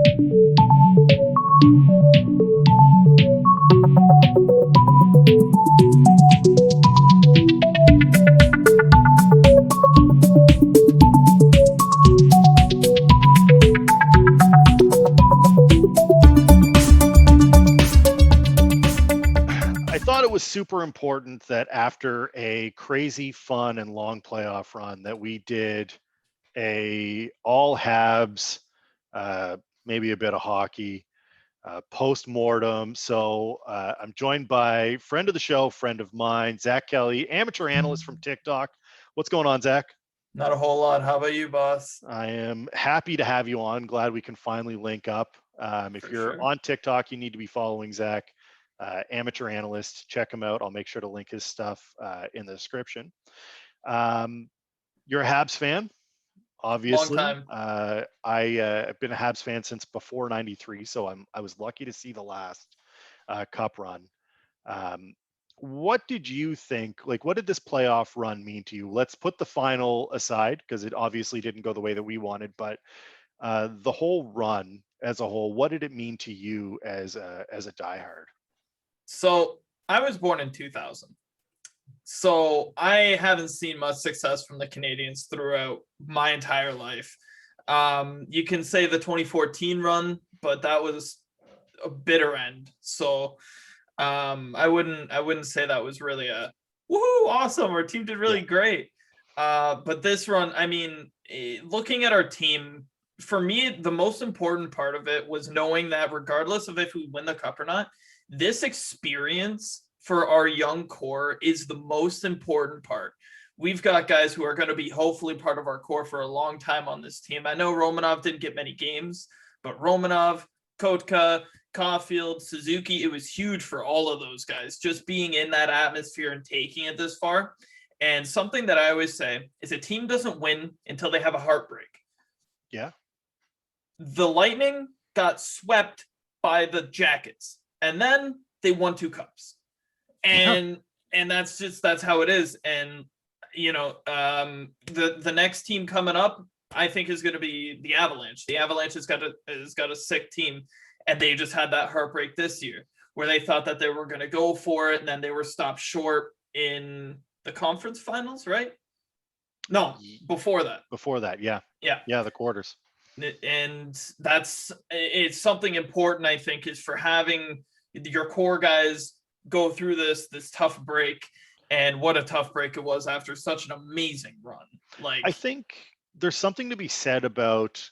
I thought it was super important that after a crazy, fun, and long playoff run that we did a all Habs, uh, maybe a bit of hockey, post mortem. So I'm joined by friend of the show, friend of mine, Zach Kelly, amateur analyst from TikTok. What's going on, Zach? Not a whole lot. How about you, boss? I am happy to have you on. Glad we can finally link up. If For you're sure. on TikTok, you need to be following Zach, amateur analyst. Check him out. I'll make sure to link his stuff in the description. Um, you're a Habs fan, Long obviously. time. I've been a Habs fan since before '93, so I was lucky to see the last Cup run. Um, what did you think? Like, what did this playoff run mean to you? Let's put the final aside because it obviously didn't go the way that we wanted, but the whole run as a whole, what did it mean to you as a diehard? So I was born in 2000. So I haven't seen much success from the Canadians throughout my entire life. You can say the 2014 run, but that was a bitter end. So I wouldn't say that was really a woohoo awesome. Our team did really great. But this run, I mean, looking at our team, for me, the most important part of it was knowing that regardless of if we win the cup or not, this experience for our young core is the most important part. We've got guys who are going to be hopefully part of our core for a long time on this team. I know Romanov didn't get many games, but Romanov, Kotka, Caulfield, Suzuki, it was huge for all of those guys just being in that atmosphere and taking it this far. And something that I always say is a team doesn't win until they have a heartbreak. Yeah. The Lightning got swept by the Jackets, and then they won 2 cups. And that's how it is. And the next team coming up, I think, is going to be the Avalanche. The Avalanche has got a sick team, and they just had that heartbreak this year where they thought that they were going to go for it, and then they were stopped short in the conference finals, right? No, before that. Before that, yeah. Yeah. Yeah, the quarters. And it's something important, I think, is for having your core guys go through this tough break. And what a tough break it was after such an amazing run. Like, I think there's something to be said about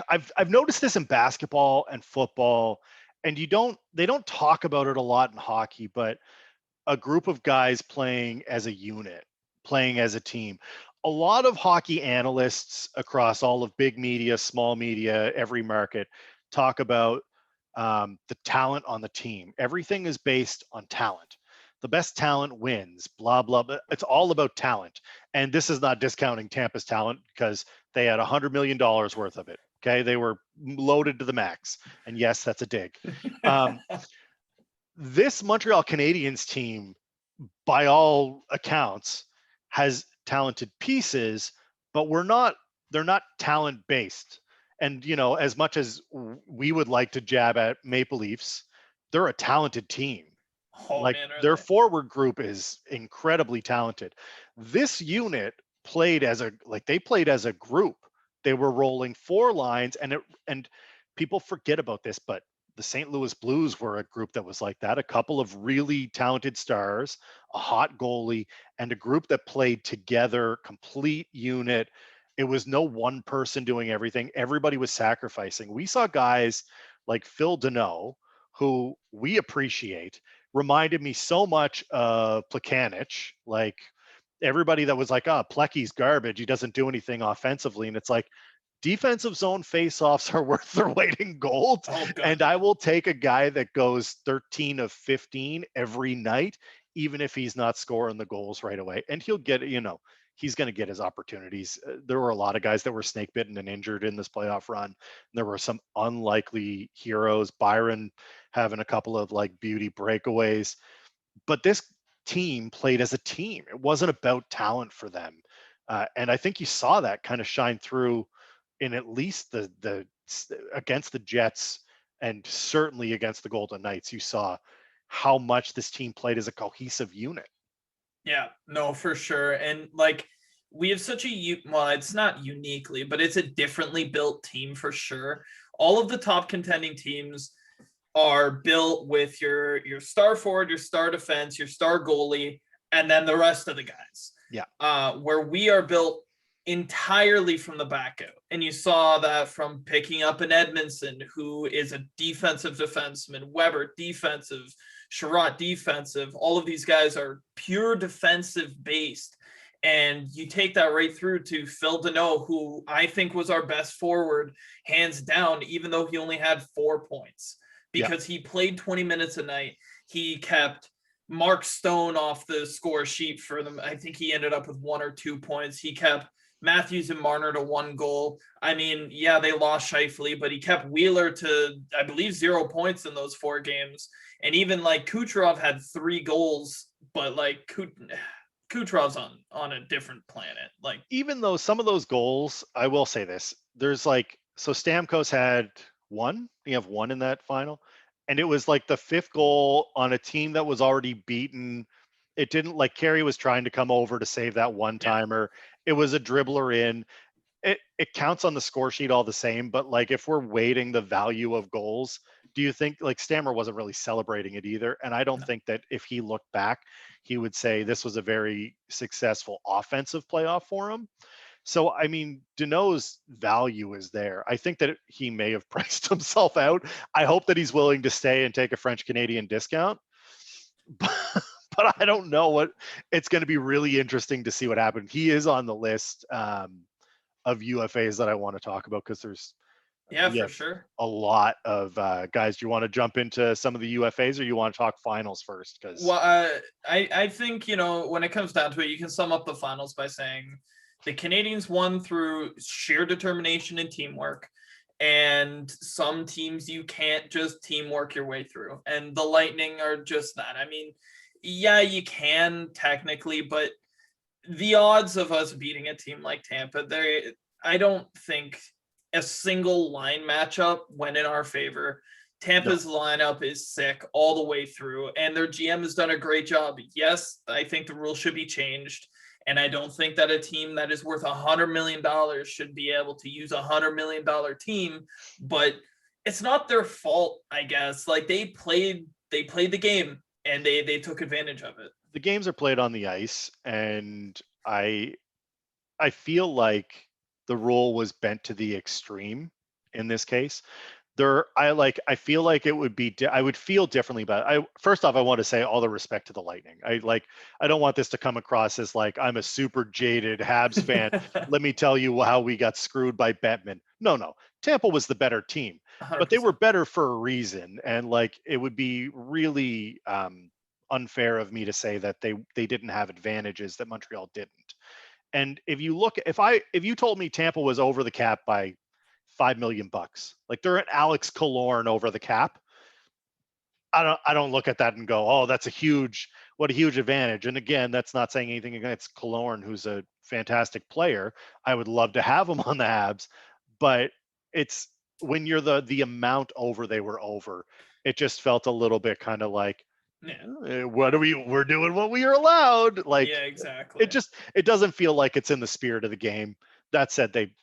I've noticed this in basketball and football, and they don't talk about it a lot in hockey, but a group of guys playing as a unit, playing as a team. A lot of hockey analysts across all of big media, small media, every market talk about the talent on the team. Everything is based on talent. The best talent wins, blah, blah, blah. It's all about talent. And this is not discounting Tampa's talent because they had $100 million worth of it. Okay. They were loaded to the max. And yes, that's a dig. This Montreal Canadiens team, by all accounts, has talented pieces, but they're not talent based. And, as much as we would like to jab at Maple Leafs, they're a talented team. Their forward group is incredibly talented. This unit played as a group. They were rolling 4 lines, and people forget about this, but the St. Louis Blues were a group that was like that. A couple of really talented stars, a hot goalie, and a group that played together, complete unit. It was no one person doing everything. Everybody was sacrificing. We saw guys like Phil Deneau, who we appreciate, reminded me so much of Plekanec. Like, everybody that was like, Plecky's garbage. He doesn't do anything offensively. And it's like, defensive zone faceoffs are worth their weight in gold. And I will take a guy that goes 13 of 15 every night, even if he's not scoring the goals right away. And he'll get, he's going to get his opportunities. There were a lot of guys that were snake bitten and injured in this playoff run. There were some unlikely heroes, Byron having a couple of like beauty breakaways, but this team played as a team. It wasn't about talent for them. And I think you saw that kind of shine through in at least the against the Jets and certainly against the Golden Knights, you saw how much this team played as a cohesive unit. Yeah, no, for sure. And like we have such a well, it's not uniquely, but it's a differently built team for sure. All of the top contending teams are built with your star forward, your star defense, your star goalie, and then the rest of the guys. Yeah. Where we are built entirely from the back out. And you saw that from picking up an Edmondson, who is a defensive defenseman, Weber defensive, Sherratt defensive. All of these guys are pure defensive based. And you take that right through to Phil Deneau, who I think was our best forward, hands down, even though he only had 4 points because he played 20 minutes a night. He kept Mark Stone off the score sheet for them. I think he ended up with 1 or 2 points. He kept Matthews and Marner to 1 goal. I mean, yeah, they lost Scheifele, but he kept Wheeler to, I believe, 0 points in those 4 games. And even like Kucherov had 3 goals, but like Kucherov's on a different planet. Like, even though some of those goals, I will say this, there's like, so Stamkos had 1, you have 1 in that final, and it was like the 5th goal on a team that was already beaten. It didn't, like, Carey was trying to come over to save that one timer. It was a dribbler in. It counts on the score sheet all the same, but like if we're weighting the value of goals, do you think, like, Stammer wasn't really celebrating it either? And I don't think that if he looked back, he would say this was a very successful offensive playoff for him. So, I mean, Deneau's value is there. I think that he may have priced himself out. I hope that he's willing to stay and take a French Canadian discount. But I don't know what it's going to be. Really interesting to see what happens. He is on the list of UFAs that I want to talk about because for sure, a lot of guys. Do you want to jump into some of the UFAs or you want to talk finals first? Because I think, when it comes down to it, you can sum up the finals by saying the Canadiens won through sheer determination and teamwork. And some teams you can't just teamwork your way through. And the Lightning are just that. I mean, yeah, you can technically, but the odds of us beating a team like Tampa, I don't think a single line matchup went in our favor. Tampa's lineup is sick all the way through, and their GM has done a great job. Yes, I think the rules should be changed, and I don't think that a team that is worth $100 million should be able to use $100 million team, but it's not their fault, I guess. Like, they played the game, and they took advantage of it. The games are played on the ice, and I feel like the rule was bent to the extreme in this case. I feel like it would be I would feel differently about it. First off, I want to say all the respect to the Lightning. I don't want this to come across as like I'm a super jaded Habs fan. Let me tell you how we got screwed by Bettman. No. Tampa was the better team, 100%. but they were better for a reason. And like it would be really unfair of me to say that they didn't have advantages that Montreal didn't. And if you told me Tampa was over the cap by $5 million, like they're at Alex Killorn over the cap, I don't look at that and go, oh, what a huge advantage. And again, that's not saying anything against Killorn, who's a fantastic player. I would love to have him on the Habs, but it's when you're the amount over they were over, it just felt a little bit kind of like, we're doing what we are allowed. Like, yeah, exactly. It doesn't feel like it's in the spirit of the game. That said, they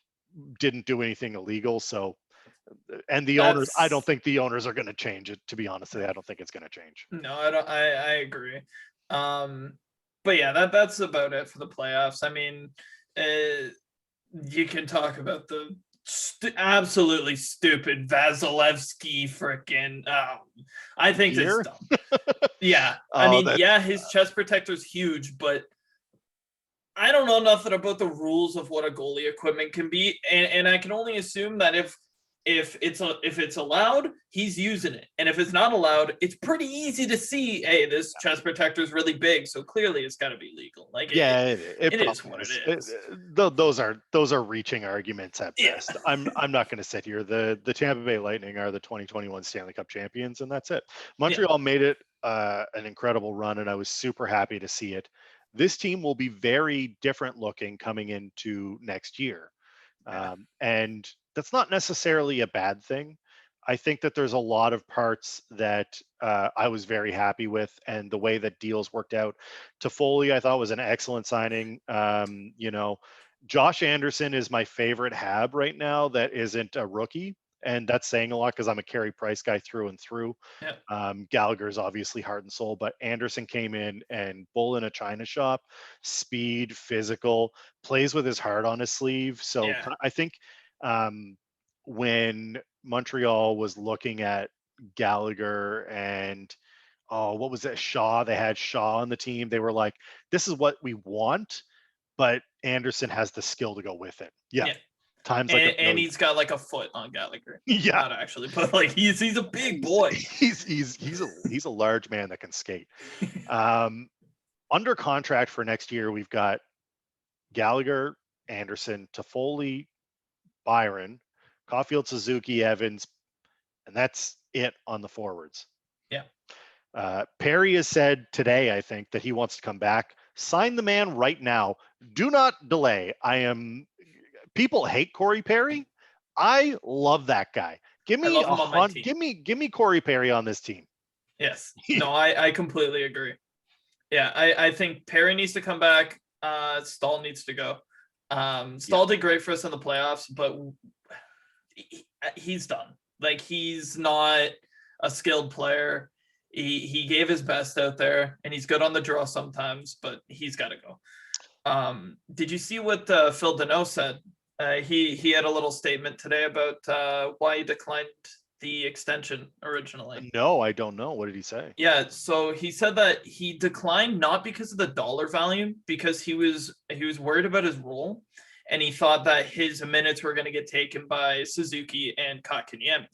didn't do anything illegal. So, and the owners, I don't think the owners are going to change it, to be honest with you. I don't think it's going to change. No, I don't. I agree. But yeah, that's about it for the playoffs. I mean, you can talk about the absolutely stupid Vasilevsky freaking. I think this is dumb. Yeah, I mean, his chest protector's huge, but I don't know nothing about the rules of what a goalie equipment can be, and I can only assume that if it's allowed, he's using it, and if it's not allowed, it's pretty easy to see. Hey, this chest protector is really big, so clearly it's got to be legal. Like, it is what it is. Those are reaching arguments at best. I'm not going to sit here. The Tampa Bay Lightning are the 2021 Stanley Cup champions, and that's it. Montreal made it an incredible run, and I was super happy to see it. This team will be very different looking coming into next year. Yeah. And that's not necessarily a bad thing. I think that there's a lot of parts that I was very happy with, and the way that deals worked out. Toffoli, I thought was an excellent signing. Josh Anderson is my favorite Hab right now that isn't a rookie, and that's saying a lot because I'm a Carey Price guy through and through. Yeah. Gallagher's obviously heart and soul, but Anderson came in and bull in a china shop, speed, physical, plays with his heart on his sleeve. So Yeah. I think um, when Montreal was looking at Gallagher and what was that? Shaw. They had Shaw on the team. They were like, "This is what we want," but Anderson has the skill to go with it. Yeah, Yeah. times like a And billion. he's got like a foot on Gallagher. Yeah, Not actually, but like he's a big boy. he's a large man that can skate. Um, Under contract for next year, we've got Gallagher, Anderson, Toffoli, Byron, Caulfield, Suzuki, Evans, and that's it on the forwards. Yeah. Perry has said today, I think, that he wants to come back. Sign the man right now. Do not delay. People hate Corey Perry. I love that guy. Give I me love a him on my hunt. team. Give me Corey Perry on this team. Yes. No, I completely agree. Yeah, I think Perry needs to come back. Stahl needs to go. Stahl did great for us in the playoffs, but he's done. Like he's not a skilled player. He gave his best out there, and he's good on the draw sometimes, but he's got to go. Did you see what Phil Deneau said? He had a little statement today about why he declined the extension originally. No, I don't know. What did he say? Yeah, so he said that he declined not because of the dollar value, because he was worried about his role, and he thought that his minutes were going to get taken by Suzuki and Kotkaniemi.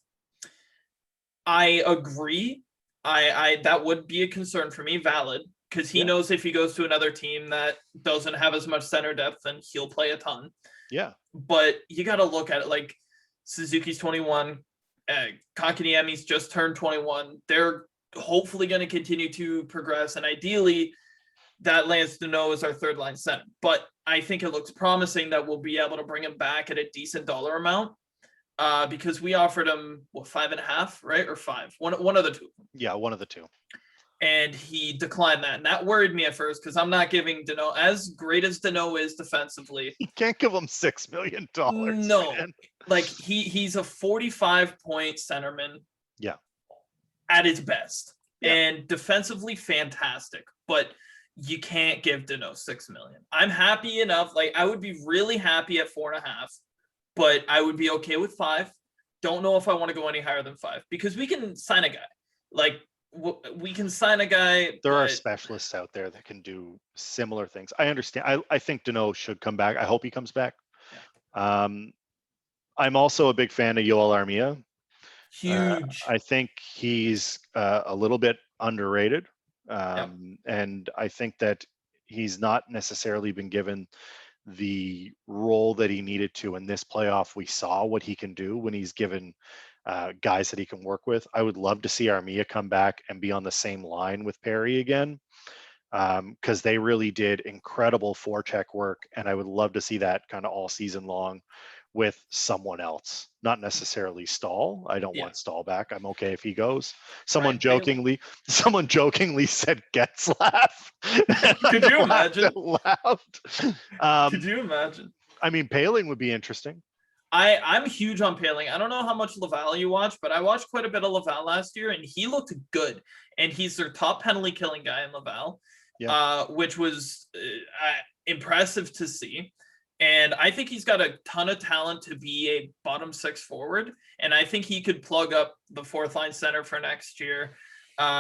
I agree. I that would be a concern for me, valid, because he knows if he goes to another team that doesn't have as much center depth, then he'll play a ton. Yeah. But you got to look at it like Suzuki's 21, Kotkaniemi's just turned 21. They're hopefully going to continue to progress, and ideally, that Lance Deneau is our third line center. But I think it looks promising that we'll be able to bring him back at a decent dollar amount, because we offered him 5.5, right, or 5, one of the two. Yeah, one of the two. And he declined that, and that worried me at first because I'm not giving Deneau, as great as Deneau is defensively. You can't give him $6 million. No, man. like he's a 45-point centerman. Yeah, at his best, yeah. And defensively fantastic, but you can't give Deneau $6 million. I'm happy enough. Like I would be really happy at 4.5, but I would be okay with 5. Don't know if I want to go any higher than 5 because we can sign a guy. Like we can sign a guy. There are specialists out there that can do similar things. I understand. I think Deneau should come back. I hope he comes back. Yeah. I'm also a big fan of Yoel Armia. Huge. I think he's a little bit underrated. And I think that he's not necessarily been given the role that he needed to in this playoff. We saw what he can do when he's given guys that he can work with. I would love to see Armia come back and be on the same line with Perry again, because they really did incredible forecheck work, and I would love to see that kind of all season long with someone else, not necessarily Stahl. I don't want Stahl back. I'm okay if he goes. Someone jokingly said Getzlaff. Could you imagine? Could you imagine? I mean, Paling would be interesting. I'm huge on Paling. I don't know how much Laval you watch, but I watched quite a bit of Laval last year, and he looked good. And he's their top penalty killing guy in Laval, which was impressive to see. And I think he's got a ton of talent to be a bottom 6 forward. And I think he could plug up the fourth line center for next year.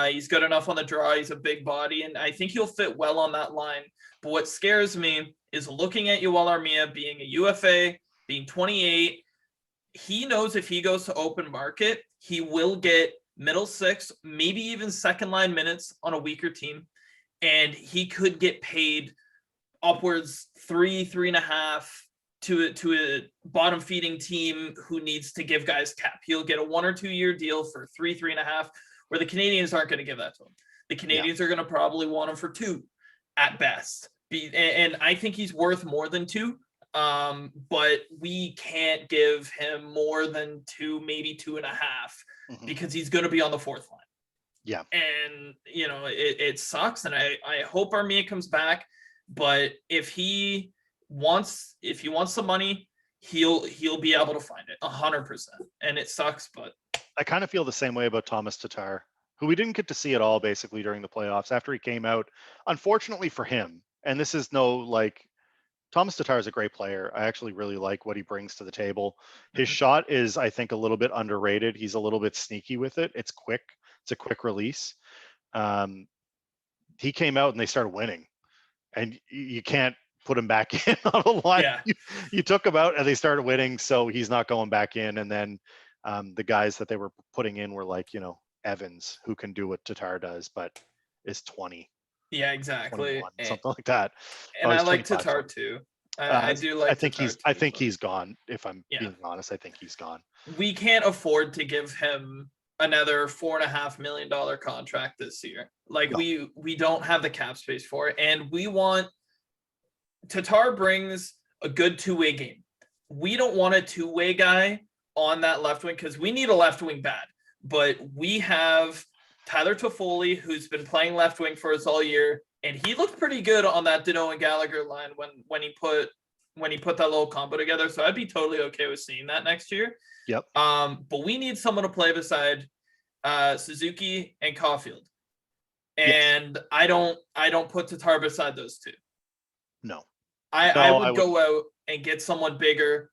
He's good enough on the draw. He's a big body, and I think he'll fit well on that line. But what scares me is looking at Yoel Armia being a UFA, being 28. He knows if he goes to open market, he will get middle 6, maybe even second line minutes on a weaker team. And he could get paid upwards 3.5 to a bottom feeding team who needs to give guys cap. He'll get a 1 or 2 year deal for 3.5, where the Canadiens aren't going to give that to him. The Canadiens are going to probably want him for 2 at best. And I think he's worth more than 2. But we can't give him more than 2, maybe 2.5, because he's going to be on the fourth line. Yeah. And it sucks, and I hope Armia comes back, but if he wants the money, he'll be able to find it 100%. And it sucks, but I kind of feel the same way about Thomas Tatar, who we didn't get to see at all basically during the playoffs after he came out. Unfortunately for him, and this is no like Thomas Tatar is a great player. I actually really like what he brings to the table. His shot is, I think, a little bit underrated. He's a little bit sneaky with it. It's quick. It's a quick release. He came out and they started winning, and you can't put him back in on a line. Yeah. You took him out and they started winning, so he's not going back in. And then the guys that they were putting in were like, Evans, who can do what Tatar does, but is 20. Yeah, exactly. Something like that. And I like Tatar too. I do like. I think he's gone. If I'm being honest, I think he's gone. We can't afford to give him another $4.5 million contract this year. Like no. we don't have the cap space for it, and we want. Tatar brings a good two-way game. We don't want a two-way guy on that left wing because we need a left wing bad. But we have Tyler Toffoli, who's been playing left wing for us all year, and he looked pretty good on that Dino and Gallagher line when he put that little combo together. So I'd be totally okay with seeing that next year. Yep. But we need someone to play beside Suzuki and Caulfield, and yes. I don't put Tatar beside those two. No. I would go out and get someone bigger.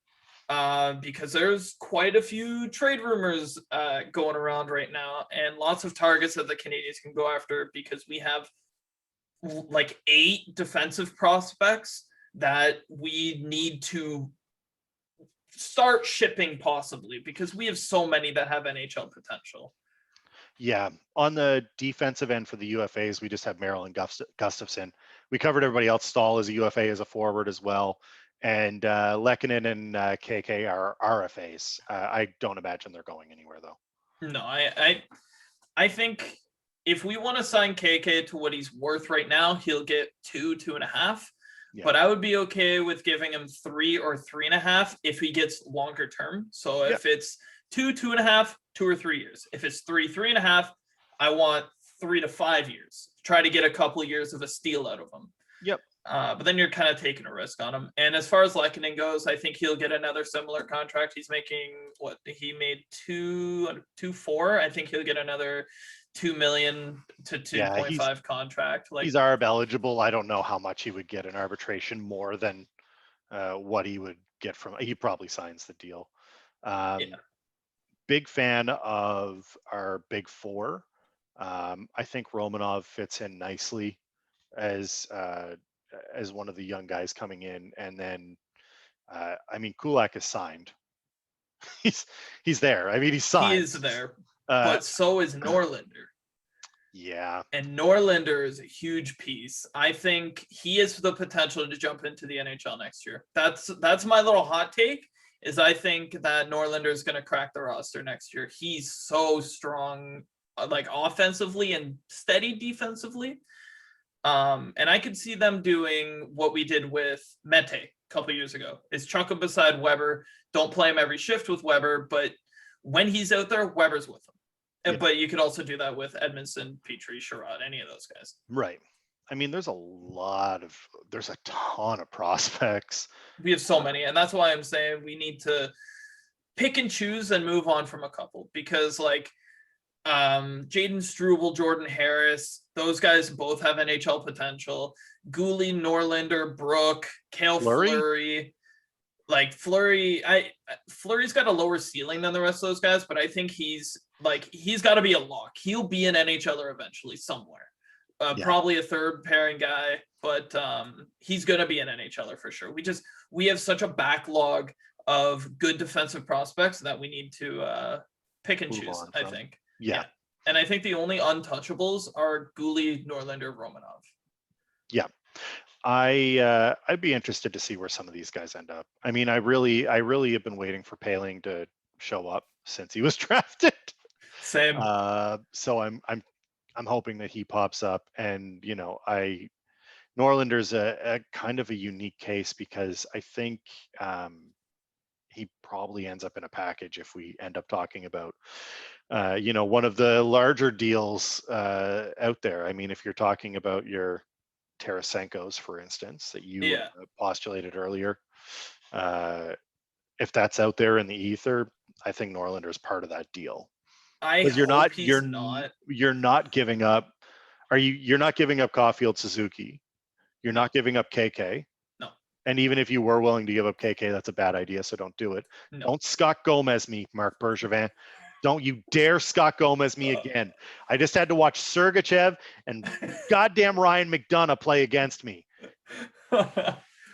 Because there's quite a few trade rumors going around right now, and lots of targets that the Canadiens can go after, because we have like 8 defensive prospects that we need to start shipping possibly, because we have so many that have NHL potential. Yeah. On the defensive end for the UFAs, we just have Merrill and Gustafson. We covered everybody else. Stahl is a UFA as a forward as well. And Lehkonen and KK are RFAs. I don't imagine they're going anywhere, though. No, I think if we want to sign KK to what he's worth right now, he'll get 2.5. Yeah. But I would be okay with giving him 3 or 3.5 if he gets longer term. So if it's 2.5, 2 or 3 years. If it's 3.5, I want 3 to 5 years. Try to get a couple of years of a steal out of him. Yep. But then you're kind of taking a risk on him. And as far as Lehkonen goes, I think he'll get another similar contract. He's making what he made 2.4. I think he'll get another $2 million to 2.5 contract. Like, he's ARB eligible. I don't know how much he would get in arbitration more than what he would get from. He probably signs the deal. Big fan of our big four. I think Romanov fits in nicely as one of the young guys coming in, and then Kulak is signed. he's there. I mean, he's signed. He is there, but so is Norlinder. Yeah, and Norlinder is a huge piece. I think he has the potential to jump into the NHL next year. That's my little hot take. Is I think that Norlinder is going to crack the roster next year. He's so strong, like offensively and steady defensively. And I could see them doing what we did with Mete a couple years ago, is chuck him beside Weber. Don't play him every shift with Weber, but when he's out there, Weber's with him. Yeah. But you could also do that with Edmondson, Petrie, Sherrod, any of those guys. Right. I mean, there's a ton of prospects. We have so many, and that's why I'm saying we need to pick and choose and move on from a couple, because like Jaden Struble, Jordan Harris, those guys both have NHL potential. Gooley, Norlinder, Brook, Cale Fleury. Like Fleury's got a lower ceiling than the rest of those guys, but I think he's got to be a lock. He'll be an NHLer eventually somewhere. Probably a third pairing guy, but he's going to be an NHLer for sure. We have such a backlog of good defensive prospects that we need to pick and choose, I think. Yeah. And I think the only untouchables are Gooley, Norlinder, Romanov. Yeah. I'd be interested to see where some of these guys end up. I mean, I really have been waiting for Poehling to show up since he was drafted. Same. So I'm hoping that he pops up, and Norlander's a kind of a unique case because I think he probably ends up in a package if we end up talking about, one of the larger deals out there. I mean, if you're talking about your Tarasenko's, for instance, that you Yeah. postulated earlier, if that's out there in the ether, I think Norlander's part of that deal I because hope he's not. you're not giving up. You're not giving up Caulfield Suzuki. You're No, not giving up KK. no, And even if you were willing to give up KK, that's a bad idea. So don't do it. no. Don't Scott Gomez me, Mark Bergevin. Don't you dare Scott Gomez me again. I just had to watch Sergachev and goddamn Ryan McDonough play against me.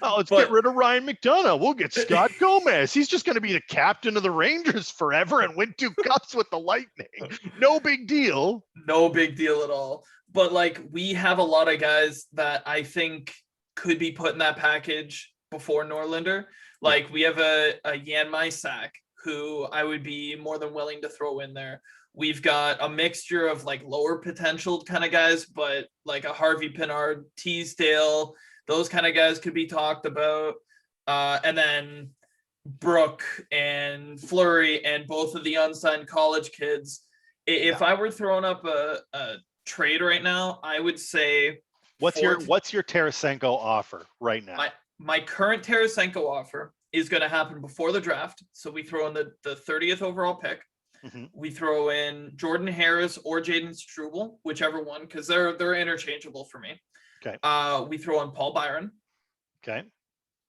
Oh, let's get But rid of Ryan McDonough. We'll get Scott Gomez. He's just going to be the captain of the Rangers forever and win 2 cups with the Lightning. No big deal. no big deal at all. But like we have a lot of guys that I think could be put in that package before Norlinder. Like we have a Jan Mysak who I would be more than willing to throw in there. We've got a mixture of like lower potential kind of guys, but like a Harvey Pinard, Teasdale, those kind of guys could be talked about. And then Brooke and Fleury and both of the unsigned college kids. If I were throwing up a trade right now, I would say what's your Tarasenko offer right now? My current Tarasenko offer is going to happen before the draft. So we throw in the 30th overall pick. Mm-hmm. We throw in Jordan Harris or Jaden Struble, whichever one, because they're interchangeable for me. Okay. We throw in Paul Byron. Okay.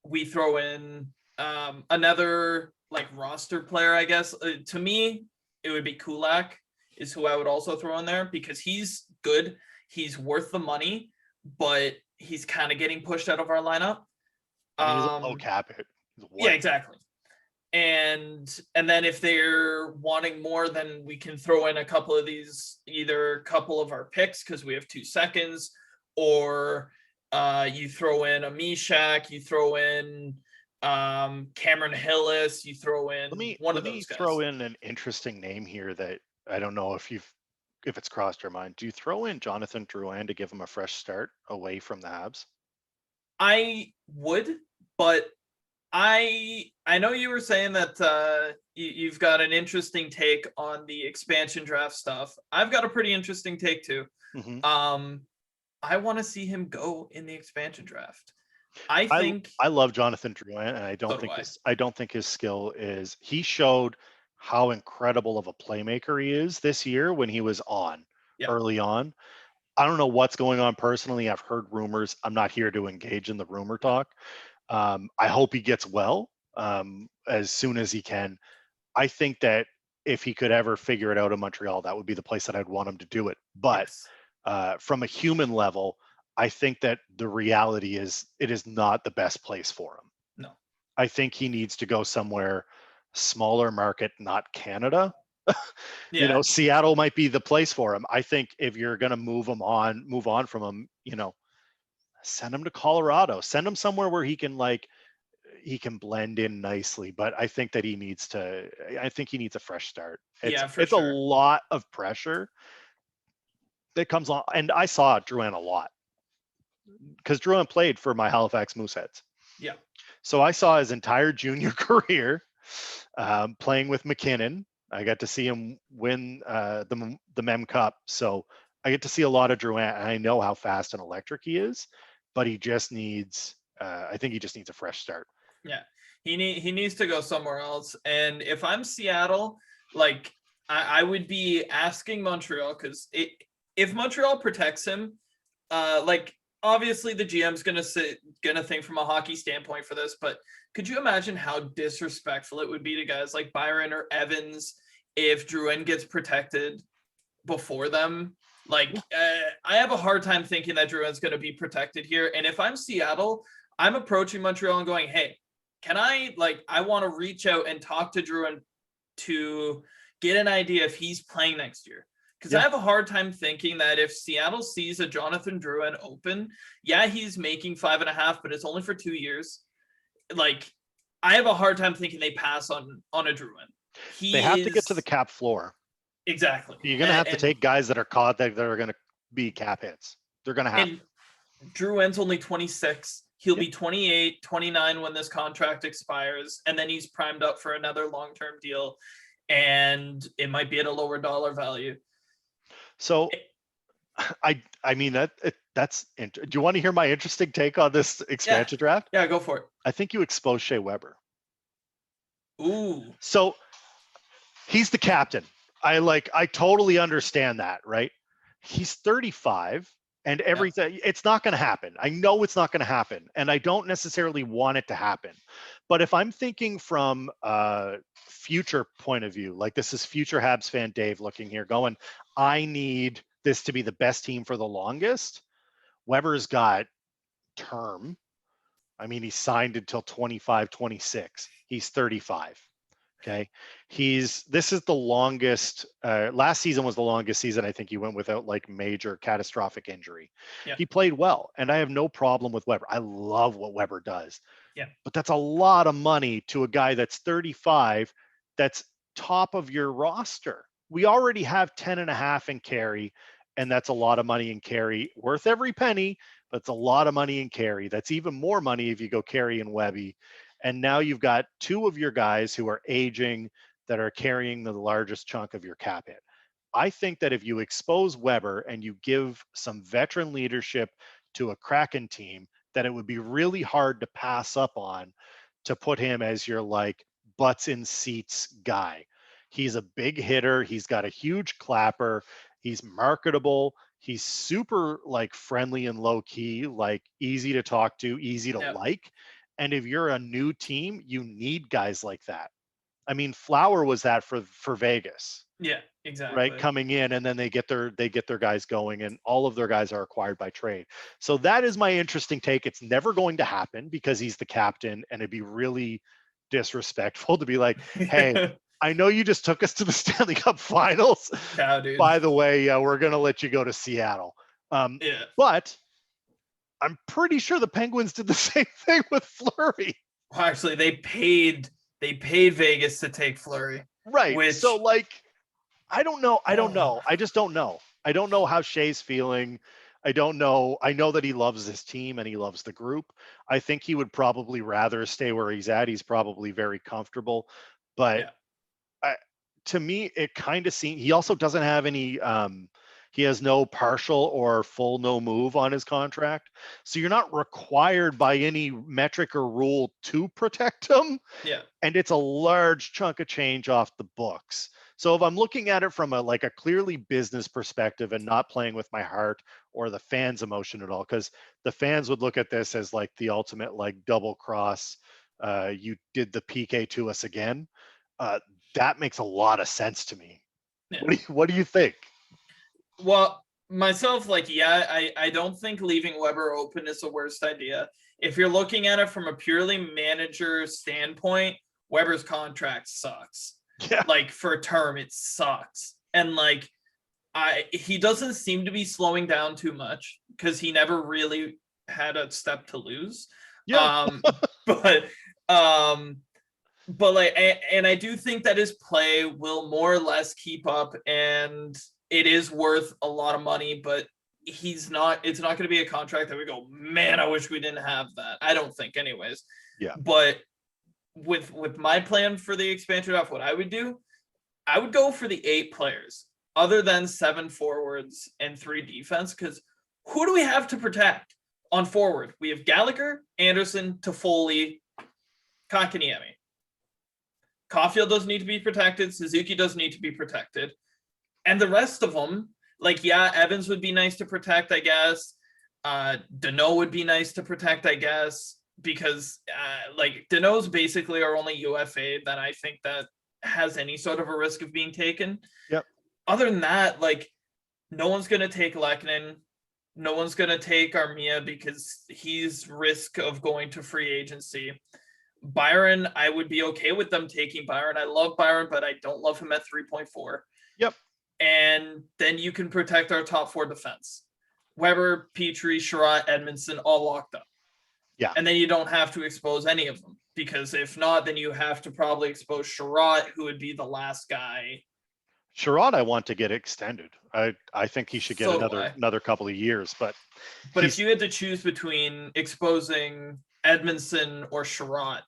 We throw in another like roster player, I guess. To me, it would be Kulak is who I would also throw in there because he's good. He's worth the money, but he's kind of getting pushed out of our lineup. He's a low cap hit. Yeah, exactly. And then if they're wanting more, then we can throw in a couple of these, either a couple of our picks because we have 2 seconds, or you throw in a Mishak, you throw in Cameron Hillis, you throw in one of those guys. Let me throw in an interesting name here that I don't know if it's crossed your mind. Do you throw in Jonathan Drouin to give him a fresh start away from the Habs? I would, but I know you were saying that you've got an interesting take on the expansion draft stuff. I've got a pretty interesting take too. Mm-hmm. I want to see him go in the expansion draft. I love Jonathan Drouin, and I don't think his skill is. He showed how incredible of a playmaker he is this year when he was on early on. I don't know what's going on personally. I've heard rumors. I'm not here to engage in the rumor talk. I hope he gets well as soon as he can. I think that if he could ever figure it out in Montreal, that would be the place that I'd want him to do it. But from a human level, I think that the reality is it is not the best place for him. No. I think he needs to go somewhere smaller market, not Canada. Seattle might be the place for him. I think if you're going to move on from him, send him to Colorado, send him somewhere where he can blend in nicely. But I think that he needs a fresh start. It's a lot of pressure that comes on. And I saw Drouin a lot because Drouin played for my Halifax Mooseheads. Yeah. So I saw his entire junior career playing with McKinnon. I got to see him win the Mem Cup. So I get to see a lot of Drouin, and I know how fast and electric he is, but he just needs, I think he just needs a fresh start. Yeah. He needs to go somewhere else. And if I'm Seattle, like I would be asking Montreal, because if Montreal protects him, like obviously the GM's gonna think from a hockey standpoint for this, but could you imagine how disrespectful it would be to guys like Byron or Evans if Drouin gets protected before them? Like, I have a hard time thinking that Drouin's going to be protected here. And if I'm Seattle, I'm approaching Montreal and going, hey, can I want to reach out and talk to Drouin to get an idea if he's playing next year. Because I have a hard time thinking that if Seattle sees a Jonathan Drouin open, he's making 5.5, but it's only for 2 years. Like, I have a hard time thinking they pass on a Drouin. They have to get to the cap floor. Exactly. You're going to have to take guys that are caught that are going to be cap hits. They're going to have. Drouin's only 26. He'll be 28, 29 when this contract expires, and then he's primed up for another long-term deal, and it might be at a lower dollar value. So I mean that's do you want to hear my interesting take on this expansion draft? Yeah, go for it. I think you expose Shea Weber. Ooh. So he's the captain. I totally understand that, right? He's 35 and everything, it's not going to happen. I know it's not going to happen, and I don't necessarily want it to happen. But if I'm thinking from a future point of view, like this is future Habs fan Dave looking here going, I need this to be the best team for the longest. Weber's got term. I mean, he signed until 25, 26. He's 35. Okay. This is the longest, last season was the longest season I think he went without like major catastrophic injury. Yeah. He played well, and I have no problem with Weber. I love what Weber does. Yeah. But that's a lot of money to a guy that's 35, that's top of your roster. We already have 10.5 in carry, and that's a lot of money in carry, worth every penny, but it's a lot of money in carry. That's even more money if you go carry and Webby. And now you've got two of your guys who are aging that are carrying the largest chunk of your cap hit. I think that if you expose Weber and you give some veteran leadership to a Kraken team, that it would be really hard to pass up on to put him as your like butts in seats guy. He's a big hitter. He's got a huge clapper. He's marketable. He's super like friendly and low key, like easy to talk to, easy to like. And if you're a new team, you need guys like that. I mean, Flower was that for Vegas. Yeah, exactly. Right, coming in, and then they get their guys going, and all of their guys are acquired by trade. So that is my interesting take. It's never going to happen because he's the captain, and it'd be really disrespectful to be like, hey, I know you just took us to the Stanley Cup Finals. Yeah, dude. By the way, we're gonna let you go to Seattle. But I'm pretty sure the Penguins did the same thing with Fleury. Well, actually, they paid Vegas to take Fleury. Right. So like, I don't know. I just don't know. I don't know how Shea's feeling. I don't know. I know that he loves his team and he loves the group. I think he would probably rather stay where he's at. He's probably very comfortable. But to me, it kind of seems he also doesn't have any he has no partial or full no move on his contract. So you're not required by any metric or rule to protect him. Yeah. And it's a large chunk of change off the books. So if I'm looking at it from a clearly business perspective and not playing with my heart or the fans' emotion at all, because the fans would look at this as like the ultimate like double cross. You did the PK to us again. That makes a lot of sense to me. Yeah. What do you think? Well, myself, I don't think leaving Weber open is the worst idea. If you're looking at it from a purely manager standpoint, Weber's contract sucks. Yeah. Like for a term, it sucks. And he doesn't seem to be slowing down too much because he never really had a step to lose. Yeah. But I do think that his play will more or less keep up, and it is worth a lot of money, but it's not going to be a contract that we go, man, I wish we didn't have that. I don't think anyways. Yeah. But with my plan for the expansion draft, what I would do, I would go for the 8 players other than 7 forwards and 3 defense. Cause who do we have to protect on forward? We have Gallagher, Anderson, Toffoli, Kotkaniemi. Caulfield doesn't need to be protected. Suzuki doesn't need to be protected. And the rest of them, Evans would be nice to protect, I guess. Danault would be nice to protect, I guess, because Danault's basically our only UFA that I think that has any sort of a risk of being taken. Yep. Other than that, no one's going to take Lehkonen. No one's going to take Armia because he's risk of going to free agency. Byron, I would be okay with them taking Byron. I love Byron, but I don't love him at 3.4. Yep. And then you can protect our top 4 defense. Weber, Petrie, Sherratt, Edmondson, all locked up. Yeah. And then you don't have to expose any of them, because if not, then you have to probably expose Sherratt, who would be the last guy. Sherrod, I want to get extended. I think he should get So do I. another couple of years, but But if you had to choose between exposing Edmondson or Sherrod,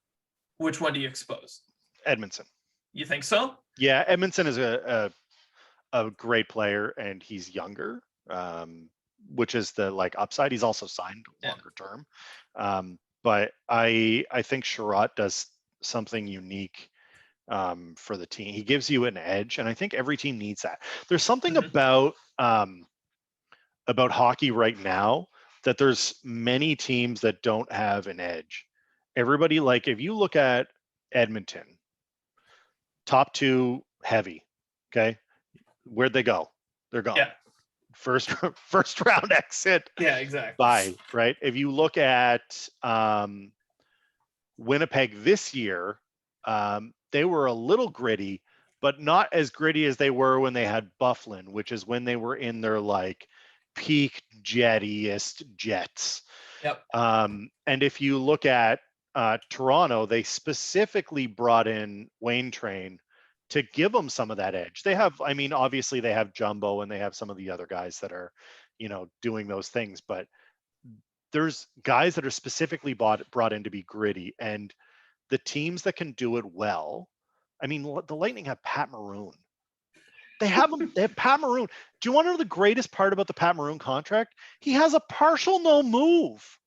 which one do you expose? Edmondson. You think so? Yeah, Edmondson is a great player, and he's younger, which is the like upside. He's also signed longer term, but I think Sherrod does something unique for the team. He gives you an edge, and I think every team needs that. There's something about hockey right now that there's many teams that don't have an edge. Everybody, like if you look at Edmonton, top two heavy, okay, where'd they go? They're gone. Yeah. First round exit. Yeah, exactly. Bye. Right. If you look at Winnipeg this year, they were a little gritty, but not as gritty as they were when they had Bufflin, which is when they were in their like peak jettiest jets. Yep. And if you look at Toronto, they specifically brought in Wayne Train to give them some of that edge. They have, I mean, obviously they have Jumbo and they have some of the other guys that are, doing those things, but there's guys that are specifically brought in to be gritty, and the teams that can do it well. I mean, the Lightning have Pat Maroon. They have Pat Maroon. Do you want to know the greatest part about the Pat Maroon contract? He has a partial no move.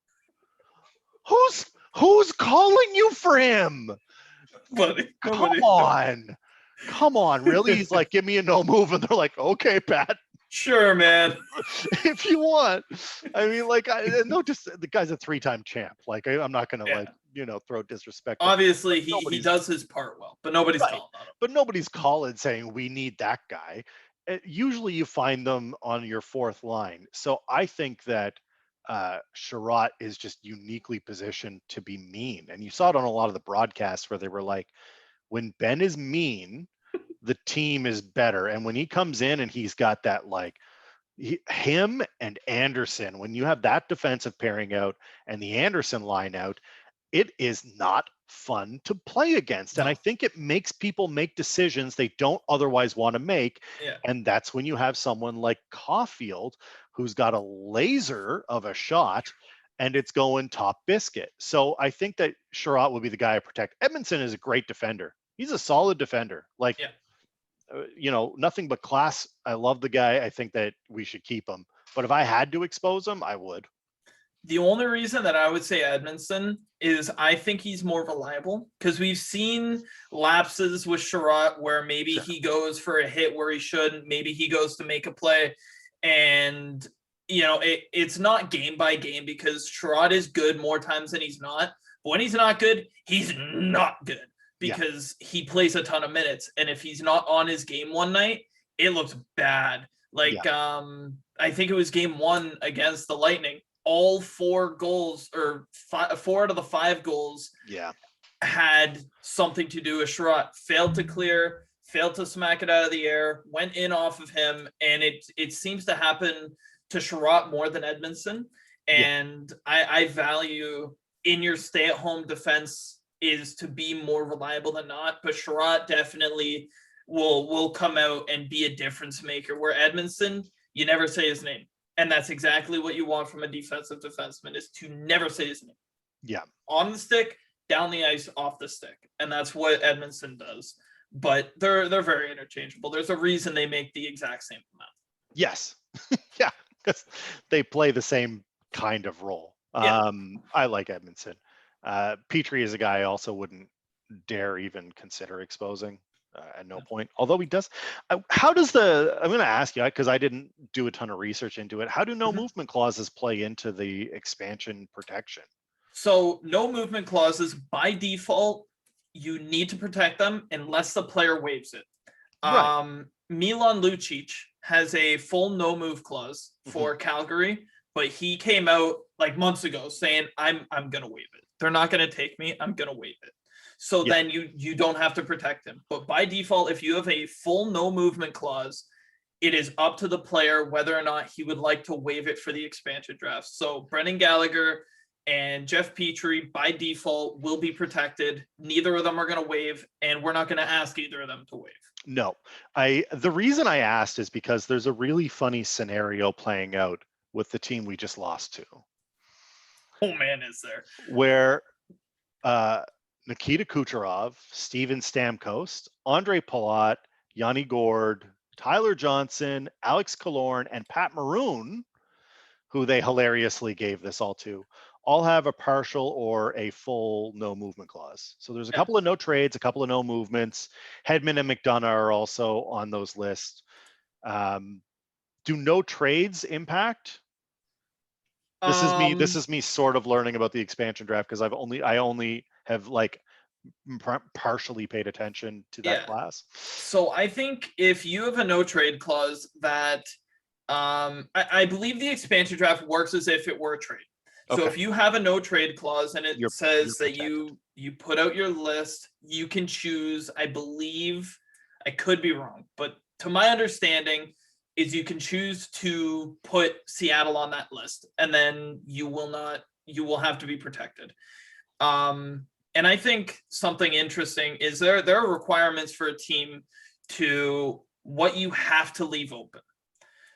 Who's calling you for him? Come on, really? He's like, give me a no move, and they're like, okay, Pat. Sure, man. If you want. I mean, like, just the guy's a 3-time champ. Like, I'm not gonna throw disrespect. Obviously, he does his part well, but nobody's calling on him. But nobody's calling saying we need that guy. Usually, you find them on your fourth line. So I think that Sherratt is just uniquely positioned to be mean, and you saw it on a lot of the broadcasts where they were like, when Ben is mean, the team is better. And when he comes in and he's got that, like, him and Anderson, when you have that defensive pairing out and the Anderson line out, it is not fun to play against. And I think it makes people make decisions they don't otherwise want to make. Yeah. And that's when you have someone like Caulfield, who's got a laser of a shot, and it's going top biscuit. So I think that Sherratt will be the guy I protect. Edmondson is a great defender. He's a solid defender. Like, nothing but class. I love the guy. I think that we should keep him. But if I had to expose him, I would. The only reason that I would say Edmondson is I think he's more reliable, because we've seen lapses with Sherratt where maybe he goes for a hit where he shouldn't. Maybe he goes to make a play. And, it's not game by game, because Sherratt is good more times than he's not. But when he's not good, he's not good, because he plays a ton of minutes. And if he's not on his game one night, it looks bad. Like, I think it was game 1 against the Lightning. All 4 goals, or 4 out of the 5 goals, had something to do with Sherratt. Failed to clear, failed to smack it out of the air, went in off of him, and it seems to happen to Sherratt more than Edmondson. And I value in your stay-at-home defense is to be more reliable than not, but Sherratt definitely will come out and be a difference maker, where Edmondson, you never say his name. And that's exactly what you want from a defensive defenseman, is to never say his name. Yeah. On the stick, down the ice, off the stick. And that's what Edmondson does. But they're very interchangeable. There's a reason they make the exact same amount. Yes. Yeah. Because they play the same kind of role. I like Edmondson. Petrie is a guy I also wouldn't dare even consider exposing. At no point, although he does. How does I'm going to ask you, because I didn't do a ton of research into it. How do no movement clauses play into the expansion protection? So no movement clauses, by default, you need to protect them unless the player waives it. Right. Milan Lucic has a full no move clause for Calgary, but he came out like months ago saying, I'm going to waive it. They're not going to take me. I'm going to waive it. So then you don't have to protect him. But by default, if you have a full no movement clause, it is up to the player whether or not he would like to waive it for the expansion draft. So Brendan Gallagher and Jeff Petrie by default will be protected. Neither of them are going to waive, and we're not going to ask either of them to waive. No, the reason I asked is because there's a really funny scenario playing out with the team we just lost to. Oh man, is there? Where Nikita Kucherov, Steven Stamkos, Andre Palat, Yanni Gord, Tyler Johnson, Alex Killorn, and Pat Maroon, who they hilariously gave this all to, all have a partial or a full no movement clause. So there's a couple of no trades, a couple of no movements. Hedman and McDonough are also on those lists. Do no trades impact? This is me sort of learning about the expansion draft because I only have like partially paid attention to that class. So I think if you have a no trade clause that I believe the expansion draft works as if it were a trade. So if you have a no trade clause and it says that you put out your list, you can choose, I believe, I could be wrong, but to my understanding is you can choose to put Seattle on that list and then you will have to be protected. And I think something interesting is there are requirements for a team to what you have to leave open.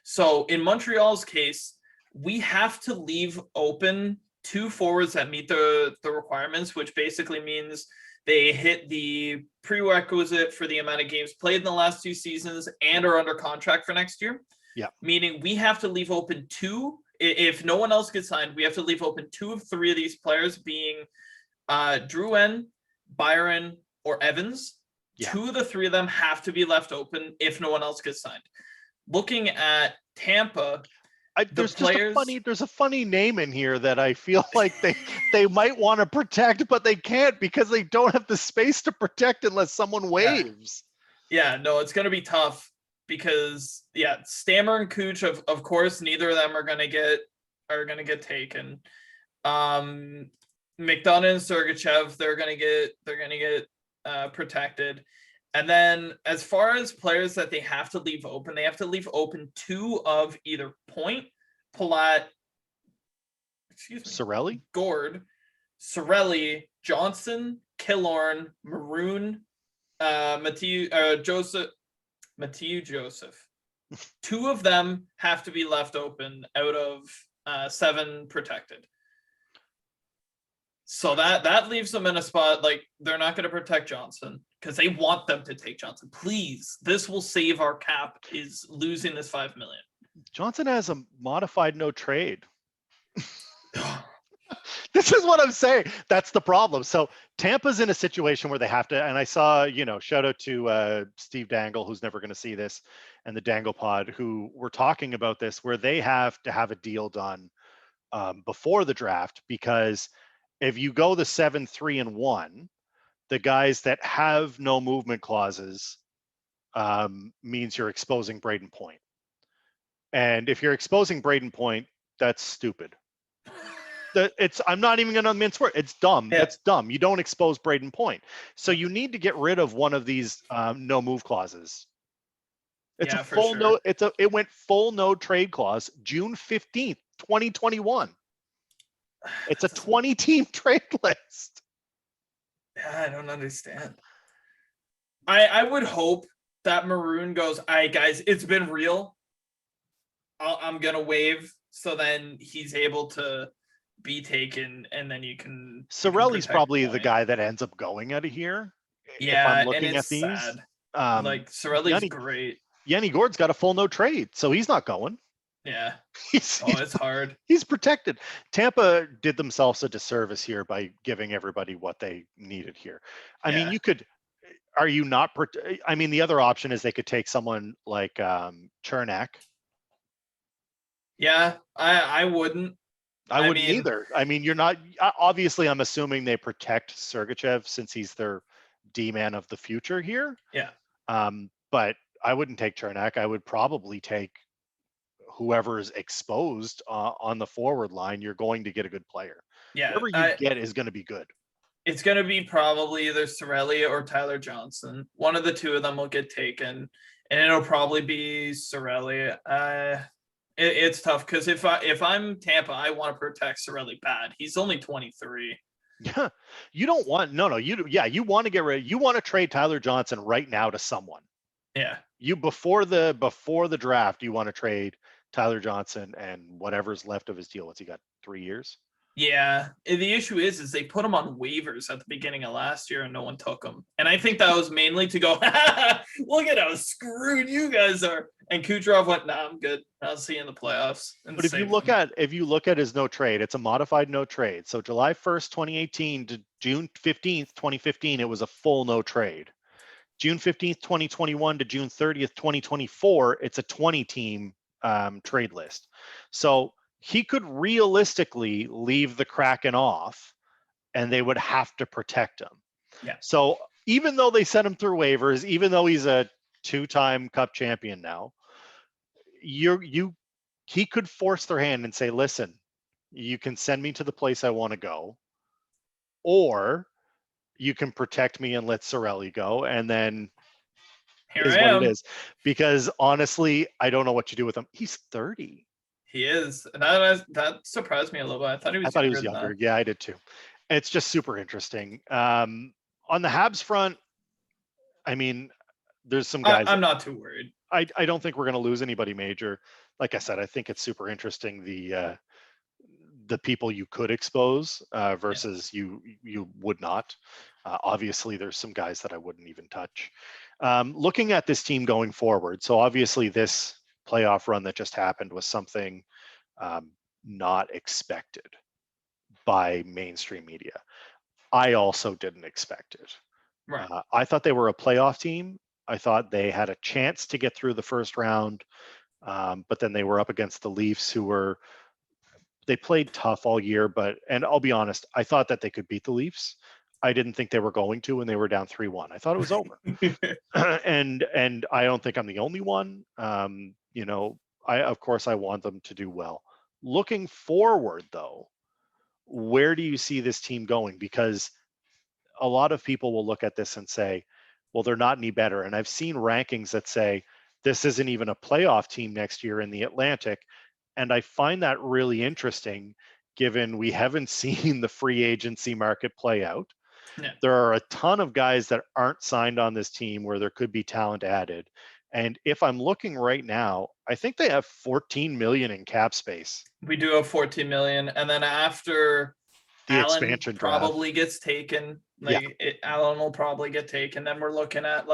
So in Montreal's case, we have to leave open 2 forwards that meet the requirements, which basically means they hit the prerequisite for the amount of games played in the last 2 seasons and are under contract for next year. Yeah. Meaning we have to leave open 2. If no one else gets signed, we have to leave open 2 of 3 of these players being Drouin, Byron, or Evans. Yeah. 2 of the 3 of them have to be left open if no one else gets signed. Looking at Tampa, there's a funny name in here that I feel like they might want to protect, but they can't because they don't have the space to protect unless someone waives. Yeah, no, it's going to be tough because Stammer and Cooch, of course, neither of them are going to get taken. McDonough and Sergachev, they're going to get protected. And then as far as players that they have to leave open, they have to leave open 2 of either Point, Palat, Cirelli, Gord, Cirelli, Johnson, Killorn, Maroon, Matthew Joseph. 2 of them have to be left open out of 7 protected. So that leaves them in a spot like they're not going to protect Johnson because they want them to take Johnson. Please, this will save our cap is losing this $5 million. Johnson has a modified no trade. This is what I'm saying. That's the problem. So Tampa's in a situation where they have to, and I saw, shout out to Steve Dangle, who's never going to see this, and the Dangle Pod, who were talking about this, where they have to have a deal done before the draft because if you go the 7-3-1, the guys that have no movement clauses means you're exposing Braden Point. And if you're exposing Braden Point, that's stupid. I'm not even going to mince words. It's dumb. Yeah. That's dumb. You don't expose Braden Point. So you need to get rid of one of these no move clauses. It's a full no. It went full no trade clause June 15th, 2021. It's a 20-team trade list. I don't understand. I would hope that Maroon goes, all right, guys, it's been real. I'm going to waive. So then he's able to be taken and then you can. Cirelli's probably the guy that ends up going out of here. Yeah. If I'm looking at these. Sad. Like Cirelli's great. Yanni Gord's got a full no trade. So he's not going. Yeah. It's hard. He's protected. Tampa did themselves a disservice here by giving everybody what they needed here. I mean, you could, are you not, I mean, the other option is they could take someone like Chernak. Yeah, I wouldn't. I wouldn't either. I mean, you're not, obviously I'm assuming they protect Sergachev since he's their D-man of the future here. Yeah. But I wouldn't take Chernak. I would probably take whoever is exposed on the forward line. You're going to get a good player. Yeah, whoever you get is going to be good. It's going to be probably either Cirelli or Tyler Johnson. One of the 2 of them will get taken, and it'll probably be Cirelli. It's tough because if I'm Tampa, I want to protect Cirelli bad. He's only 23. Yeah, you don't want you want to get rid. You want to trade Tyler Johnson right now to someone. Yeah. You before the draft, you want to trade Tyler Johnson and whatever's left of his deal. What's he got? 3 years? Yeah. The issue is they put him on waivers at the beginning of last year and no one took him. And I think that was mainly to go, look at how screwed you guys are. And Kucherov went, nah, I'm good. I'll see you in the playoffs. But if you look at his no trade, it's a modified no trade. So July 1st, 2018 to June 15th, 2015, it was a full no trade. June 15th, 2021 to June 30th, 2024, it's a 20 team trade list. So he could realistically leave the Kraken off and they would have to protect him. Yeah. So even though they sent him through waivers, even though he's a 2-time Cup champion now, he could force their hand and say, listen, you can send me to the place I want to go, or you can protect me and let Cirelli go. And then here is I am. what it is. Because honestly, I don't know what you do with him. He's 30. He is. That surprised me a little bit. I thought he was younger. Yeah, I did too. It's just super interesting. On the Habs front, I mean, there's some guys. I'm not too worried. I don't think we're going to lose anybody major. Like I said, I think it's super interesting the people you could expose versus you would not. Obviously, there's some guys that I wouldn't even touch. Looking at this team going forward, so obviously this playoff run that just happened was something not expected by mainstream media. I also didn't expect it. Right. I thought they were a playoff team. I thought they had a chance to get through the first round, but then they were up against the Leafs, they played tough all year. And I'll be honest, I thought that they could beat the Leafs. I didn't think they were going to when they were down 3-1. I thought it was over. and I don't think I'm the only one. Of course I want them to do well. Looking forward, though, where do you see this team going? Because a lot of people will look at this and say, well, they're not any better. And I've seen rankings that say this isn't even a playoff team next year in the Atlantic. And I find that really interesting, given we haven't seen the free agency market play out. Yeah. There are a ton of guys that aren't signed on this team where there could be talent added. And if I'm looking right now, I think they have 14 million in cap space. We do have 14 million. And then after the Allen expansion probably gets taken, Allen will probably get taken. Then we're looking at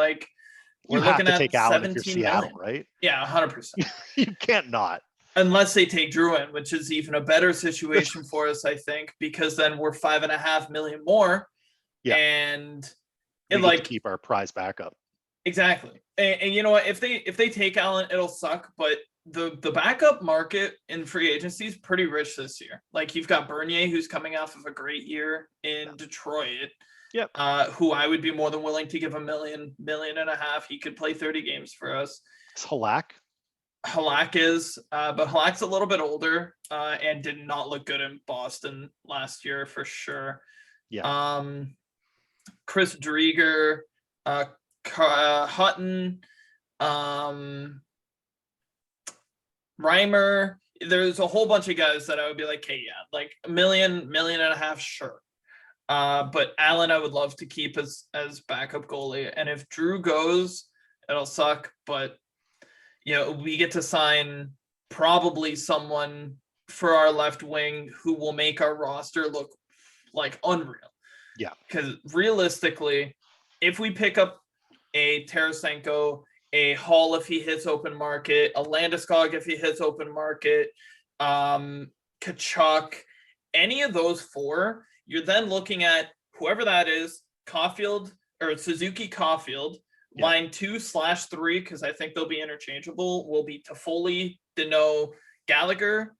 you have to take Allen if you're Seattle, right? Yeah, 100%. You can't not. Unless they take Drouin, which is even a better situation for us, I think, because then we're 5.5 million more. Yeah. And we get to keep our prize backup. Exactly. And you know what? If they take Allen, it'll suck. But the backup market in free agency is pretty rich this year. Like you've got Bernier, who's coming off of a great year in Detroit. Yep. Who I would be more than willing to give $1 million, $1.5 million. He could play 30 games for us. It's Halak. Halak is, but Halak's a little bit older and did not look good in Boston last year for sure. Yeah. Chris Drieger, Hutton, Reimer. There's a whole bunch of guys that I would be like, hey, yeah, like $1 million, $1.5 million, sure. But Allen, I would love to keep as backup goalie. And if Drew goes, it'll suck. But we get to sign probably someone for our left wing who will make our roster look like unreal. Yeah. Because realistically, if we pick up a Tarasenko, a Hall if he hits open market, a Landeskog if he hits open market, Kachuk, any of those four, you're then looking at whoever that is, Caulfield or Suzuki Caulfield. Yeah. Line 2/3, because I think they'll be interchangeable, will be Toffoli, Deneau, Gallagher.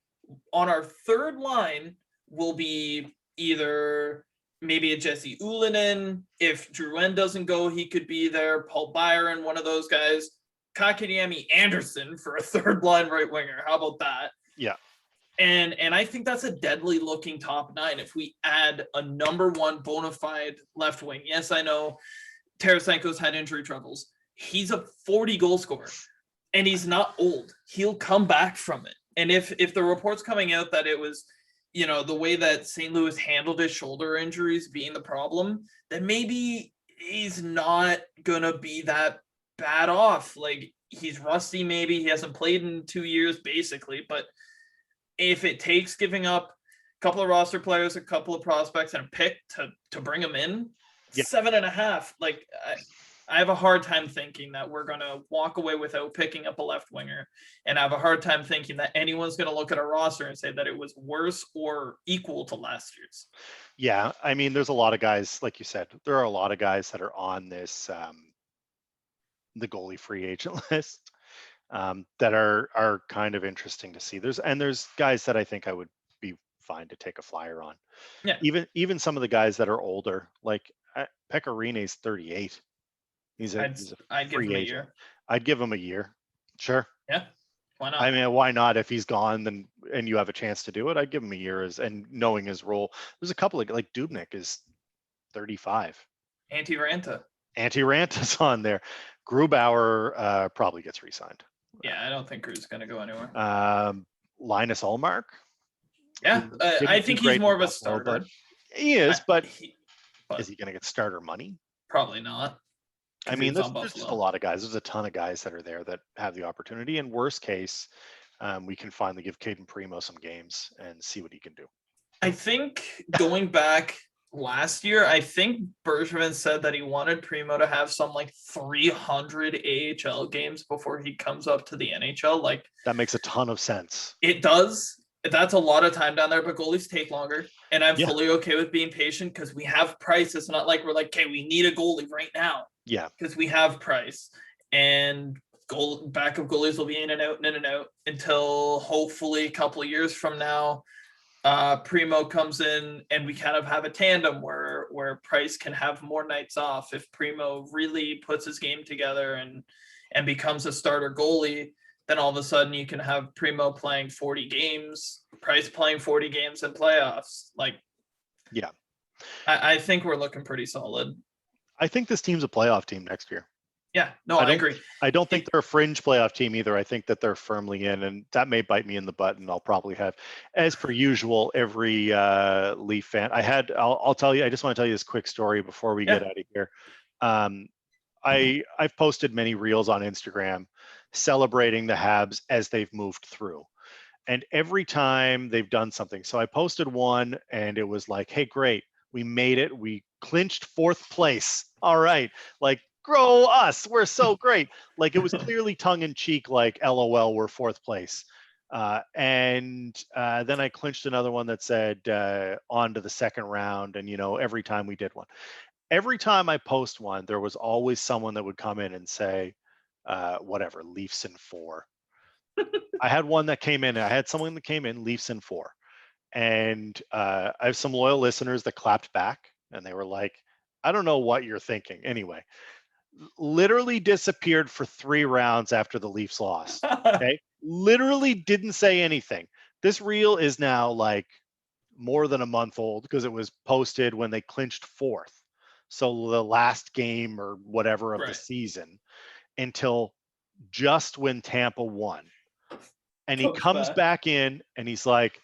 On our third line will be either maybe a Jesse Ullinen. If Drouin doesn't go, he could be there. Paul Byron, one of those guys. Kakaniemi Anderson for a third line right winger. How about that? Yeah. And I think that's a deadly looking top nine if we add a number one bona fide left wing. Yes, I know Tarasenko's had injury troubles. He's a 40 goal scorer and he's not old. He'll come back from it. And if the reports coming out that it was, the way that St. Louis handled his shoulder injuries being the problem, then maybe he's not gonna be that bad off. Like, he's rusty, maybe he hasn't played in 2 years, basically. But if it takes giving up a couple of roster players, a couple of prospects, and a pick to bring him in, Yeah. 7.5. Like, I have a hard time thinking that we're going to walk away without picking up a left winger. And I have a hard time thinking that anyone's going to look at a roster and say that it was worse or equal to last year's. Yeah. I mean, there's a lot of guys, like you said, there are a lot of guys that are on this, the goalie free agent list, that are kind of interesting to see. There's guys that I think I would be fine to take a flyer on. Yeah. Even some of the guys that are older, like Pekka Rinne's 38. He's a I'd give him free a agent. year. I'd give him a year. Sure. Yeah. Why not? I mean, why not? If he's gone, then and you have a chance to do it, I'd give him a year and knowing his role. There's a couple of, like, Dubnyk is 35. Antti Ranta. Antti Ranta's on there. Grubauer probably gets re-signed. Yeah, I don't think Cruz is going to go anywhere. Linus Ullmark. Yeah, I think he's more of a starter. But he is, but but is he going to get starter money? Probably not. I mean, there's just a lot of guys. There's a ton of guys that are there that have the opportunity. In worst case, we can finally give Caden Primo some games and see what he can do. I think going back last year, I think Bergevin said that he wanted Primo to have some like 300 AHL games before he comes up to the NHL. Like, that makes a ton of sense. It does. That's a lot of time down there, but goalies take longer. And I'm fully okay with being patient because we have Price. It's not like we're like, okay, we need a goalie right now. Yeah. Because we have Price. And backup goalies will be in and out until hopefully a couple of years from now, Primo comes in and we kind of have a tandem where Price can have more nights off. If Primo really puts his game together and becomes a starter goalie, then all of a sudden you can have Primo playing 40 games, Price playing 40 games in playoffs. Like, yeah, I think we're looking pretty solid. I think this team's a playoff team next year. Yeah, no, I agree. I don't think they're a fringe playoff team either. I think that they're firmly in, and that may bite me in the butt, and I'll probably have, as per usual, every Leaf fan. I'll tell you, I just want to tell you this quick story before we get out of here. I've posted many reels on Instagram celebrating the Habs as they've moved through. And every time they've done something. So I posted one and it was like, hey, great, we made it. We clinched 4th place. All right. Like, grow us. We're so great. Like, it was clearly tongue in cheek, like, LOL, we're 4th place. And then I clinched another one that said on to the second round. And, every time we did one. Every time I post one, there was always someone that would come in and say, whatever, Leafs in 4. I had one that came in. I had someone that came in, Leafs in 4. And I have some loyal listeners that clapped back and they were like, I don't know what you're thinking. Anyway, literally disappeared for 3 rounds after the Leafs lost. Okay. Literally didn't say anything. This reel is now like more than a month old because it was posted when they clinched 4th. So the last game or whatever of the season until just when Tampa won. And he comes back in and he's like,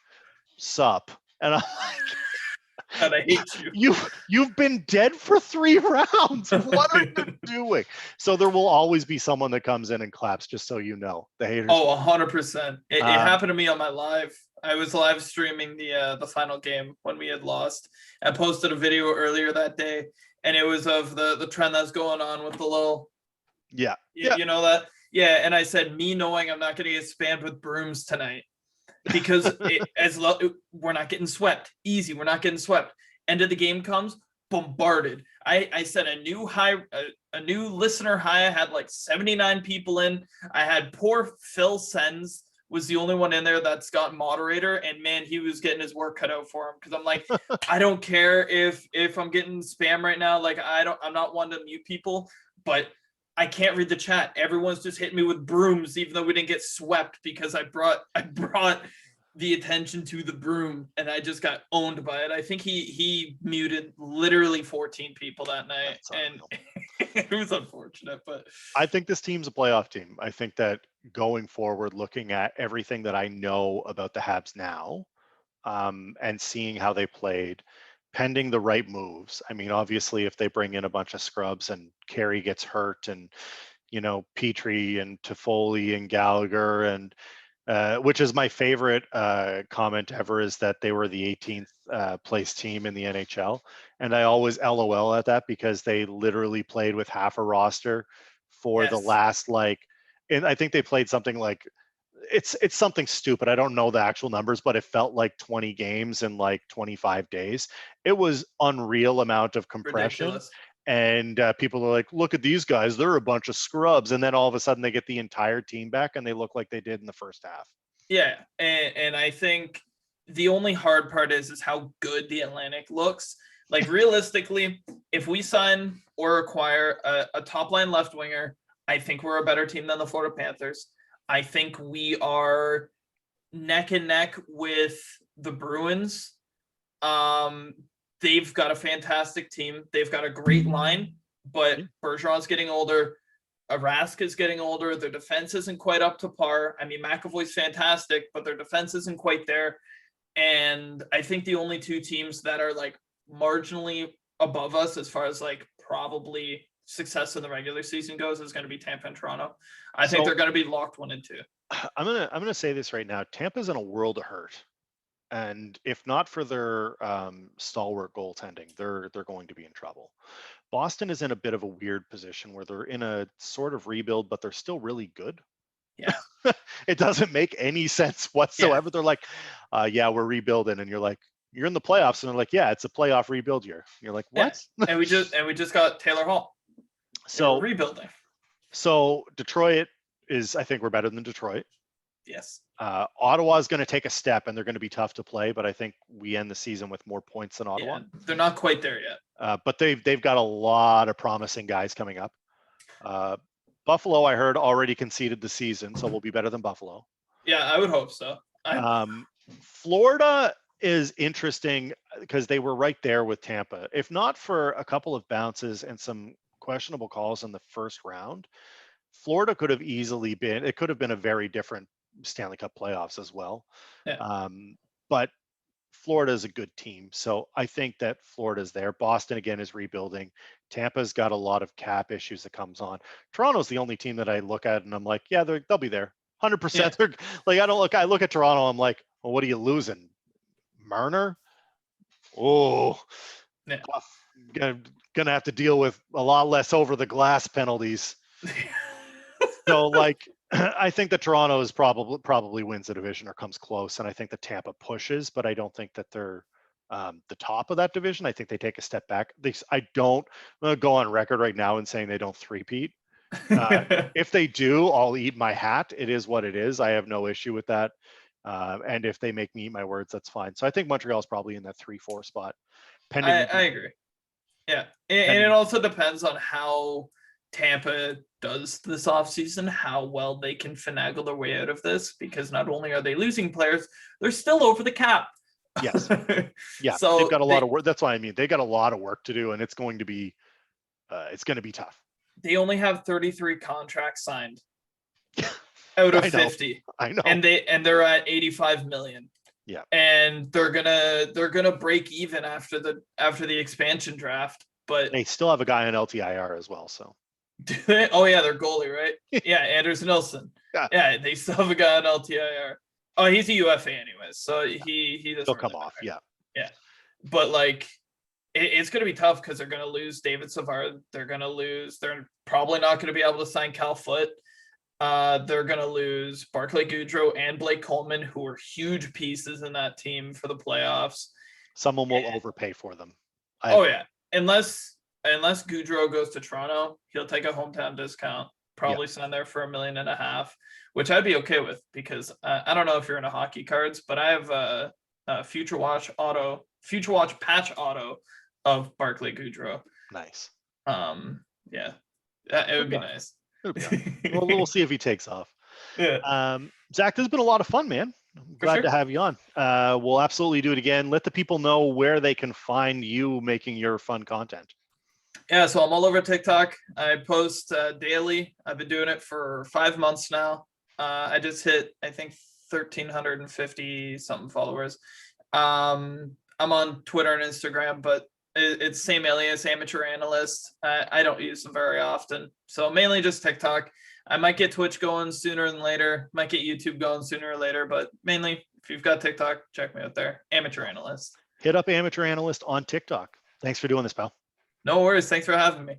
sup. And I'm like, and I hate you. You've been dead for 3 rounds. What are you doing? So there will always be someone that comes in and claps, just so you know. The haters. Oh, 100%. It happened to me on my live. I was live streaming the final game when we had lost. I posted a video earlier that day, and it was of the trend that's going on with the little. Yeah. You know that? Yeah, and I said, me knowing I'm not going to get spammed with brooms tonight because we're not getting swept. Easy, we're not getting swept. End of the game comes, bombarded. I said a new listener high. I had like 79 people in. I had poor Phil Sens was the only one in there that's got moderator, and man, he was getting his work cut out for him because I'm like, I don't care if I'm getting spam right now. Like, I'm not one to mute people, but I can't read the chat. Everyone's just hitting me with brooms, even though we didn't get swept because I brought the attention to the broom, and I just got owned by it. I think he muted literally 14 people that night, and it was unfortunate. But I think this team's a playoff team. I think that going forward, looking at everything that I know about the Habs now, and seeing how they played, pending the right moves. I mean, obviously, if they bring in a bunch of scrubs and Carey gets hurt, and Petrie and Toffoli and Gallagher, and which is my favorite comment ever, is that they were the 18th place team in the NHL, and I always LOL at that because they literally played with half a roster for the Yes, last and I think they played something like it's something stupid. I don't know the actual numbers, but it felt like 20 games in like 25 days. It was unreal amount of compression. ridiculous. And people are like, look at these guys, they're a bunch of scrubs. And then all of a sudden they get the entire team back and they look like they did in the first half. Yeah, and I think the only hard part is how good the Atlantic looks. Like realistically, if we sign or acquire a top line left winger, I think we're a better team than the Florida Panthers. I think we are neck and neck with the Bruins. They've got a fantastic team. They've got a great line, but Bergeron's getting older. Arask is getting older. Their defense isn't quite up to par. I mean, McAvoy's fantastic, but their defense isn't quite there. And I think the only two teams that are like marginally above us as far as like probably success in the regular season goes is going to be Tampa and Toronto. I think they're going to be locked 1 and 2. I'm gonna say this right now. Tampa's in a world of hurt, and if not for their stalwart goaltending, they're going to be in trouble. Boston is in a bit of a weird position where they're in a sort of rebuild, but they're still really good. Yeah. It doesn't make any sense whatsoever. Yeah. They're like, yeah, we're rebuilding. And you're like, you're in the playoffs. And they're like, yeah, it's a playoff rebuild year. You're like, what? Yeah. And we just got Taylor Hall. So rebuilding. So Detroit is, I think we're better than Detroit. Yes. Ottawa is going to take a step, and they're going to be tough to play, but I think we end the season with more points than Ottawa. Yeah, they're not quite there yet. But they've got a lot of promising guys coming up. Buffalo, I heard, already conceded the season, so we'll be better than Buffalo. Yeah, I would hope so. Florida is interesting because they were right there with Tampa. If not for a couple of bounces and some questionable calls in the first round, Florida could have easily been, it could have been a very different Stanley Cup playoffs as well. Yeah. But Florida is a good team. So I think that Florida's there. Boston, again, is rebuilding. Tampa's got a lot of cap issues that comes on. Toronto's the only team that I look at and I'm like, yeah, they'll be there. 100%. Yeah. They're like, I look at Toronto, I'm like, well, what are you losing? Marner? Oh, yeah. Gonna have to deal with a lot less over the glass penalties. So like, I think that Toronto is probably wins the division or comes close, and I think that Tampa pushes, but I don't think that they're the top of that division. I think they take a step back. I'm gonna go on record right now and saying they don't three-peat. If they do, I'll eat my hat. It is what it is. I have no issue with that. And if they make me eat my words, that's fine. So I think Montreal's probably in that 3-4 spot. I agree. Yeah, and it also depends on how Tampa does this offseason, how well they can finagle their way out of this, because not only are they losing players, they're still over the cap. Yes. Yeah. So they've got a lot of work. That's what I mean. They got a lot of work to do, and it's going to be tough. They only have 33 contracts signed out of 50. I know. And they're at 85 million. Yeah. And they're gonna break even after the expansion draft, but they still have a guy on LTIR as well. So do they? Oh yeah, their goalie, right? Yeah, Anders Nilsson. Yeah, they still have a guy on LTIR. Oh, he's a UFA anyways, so he doesn't. He'll come off. Yeah. Yeah, but like it's gonna be tough because they're gonna lose David Savard. They're probably not gonna be able to sign Cal Foote. They're going to lose Barclay Goodrow and Blake Coleman, who are huge pieces in that team for the playoffs. Someone will overpay for them. Yeah. Unless Goodrow goes to Toronto, he'll take a hometown discount, probably sign there for $1.5 million, which I'd be okay with because I don't know if you're into hockey cards, but I have a Future Watch patch auto of Barclay Goodrow. Nice. Yeah, it would be nice. Well, we'll see if he takes off. Yeah. Zach, this has been a lot of fun, man. I'm glad to have you on. We'll absolutely do it again. Let the people know where they can find you making your fun content. Yeah, so I'm all over TikTok. I post daily. I've been doing it for 5 months now. I just hit, I think, 1,350 something followers. I'm on Twitter and Instagram, but it's same alias, amateur analyst. I don't use them very often, so mainly just TikTok. I might get Twitch going sooner than later. Might get YouTube going sooner or later, but mainly if you've got TikTok, check me out there. Amateur analyst. Hit up amateur analyst on TikTok. Thanks for doing this, pal. No worries. Thanks for having me.